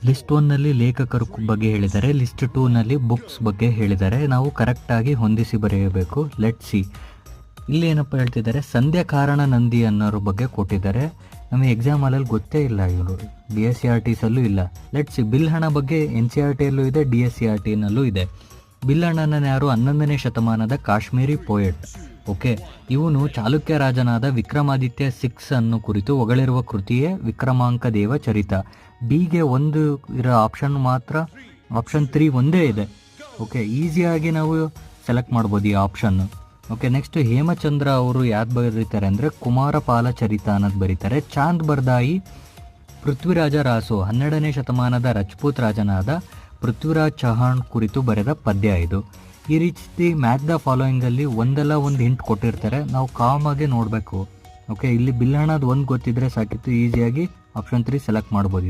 List 1ನಲ್ಲಿ ಲೇಖಕರ ಬಗ್ಗೆ ಹೇಳಿದ್ದಾರೆ, ಲಿಸ್ಟ್ 2ನಲ್ಲಿ ಬುಕ್ಸ್ ಬಗ್ಗೆ ಹೇಳಿದ್ದಾರೆ. ನಾವು ಕರೆಕ್ಟಾಗಿ ಹೊಂದಿಸಿ ಬರೆಯಬೇಕು. Let see. ಇಲ್ಲಿ ಏನಪ್ಪ ಹೇಳ್ತಿದ್ದಾರೆ, ಸಂಧ್ಯಾ ಕಾರಣ ನಂದಿ ಅನ್ನೋರ ಬಗ್ಗೆ ಕೊಟ್ಟಿದ್ದಾರೆ. ನಮಗೆ ಎಕ್ಸಾಮ್ ಹಾಲಲ್ಲಿ ಗೊತ್ತೇ ಇಲ್ಲ, ಇವರು DSCRTಸಲ್ಲೂ ಇಲ್ಲ. Let see. ಬಿಲ್ಹಣ ಬಗ್ಗೆ NCERTಯಲ್ಲೂ ಇದೆ, DSCRTನಲ್ಲೂ ಇದೆ. ಬಿಲ್ಹಣನ ಯಾರು? 11ನೇ ಶತಮಾನದ ಕಾಶ್ಮೀರಿ ಪೋಯೆಟ್. ಓಕೆ, ಇವನು ಚಾಲುಕ್ಯ ರಾಜನಾದ ವಿಕ್ರಮಾದಿತ್ಯ 6 ಅನ್ನು ಕುರಿತು ಹೊಗಳಿರುವ ಕೃತಿಯೇ ವಿಕ್ರಮಾಂಕ ದೇವ ಚರಿತ. ಬಿಗೆ 1 ಇರೋ ಆಪ್ಷನ್ ಮಾತ್ರ, ಆಪ್ಷನ್ 3 ಒಂದೇ ಇದೆ. ಓಕೆ, ಈಸಿಯಾಗಿ ನಾವು ಸೆಲೆಕ್ಟ್ ಮಾಡ್ಬೋದು ಈ ಆಪ್ಷನ್ನು. ಓಕೆ, ನೆಕ್ಸ್ಟ್ ಹೇಮಚಂದ್ರ ಅವರು ಯಾವ್ದು ಬರೀತಾರೆ ಅಂದರೆ ಕುಮಾರಪಾಲ ಚರಿತ ಅನ್ನೋದು ಬರೀತಾರೆ. ಚಾಂದ್ ಬರ್ದಾಯಿ ಪೃಥ್ವಿರಾಜ ರಾಸೋ 12ನೇ ಶತಮಾನದ ರಜಪೂತ್ ರಾಜನಾದ ಪೃಥ್ವಿರಾಜ್ ಚೌಹಾಣ್ ಕುರಿತು ಬರೆದ ಪದ್ಯ ಇದು. ಈ ರೀತಿ ಮ್ಯಾಚ್ ದ ಫಾಲೋಯಿಂಗಲ್ಲಿ ಒಂದಲ್ಲ ಒಂದು ಹಿಂಟ್ ಕೊಟ್ಟಿರ್ತಾರೆ, ನಾವು ಕಾಮಾಗೆ ನೋಡಬೇಕು. ಓಕೆ, ಇಲ್ಲಿ ಬಿಲ್ಹಣದ 1 ಗೊತ್ತಿದ್ರೆ ಸಾಕಿತ್ತು, ಈಸಿಯಾಗಿ ಆಪ್ಷನ್ 3 ಸೆಲೆಕ್ಟ್ ಮಾಡ್ಬೋದಿತ್ತು.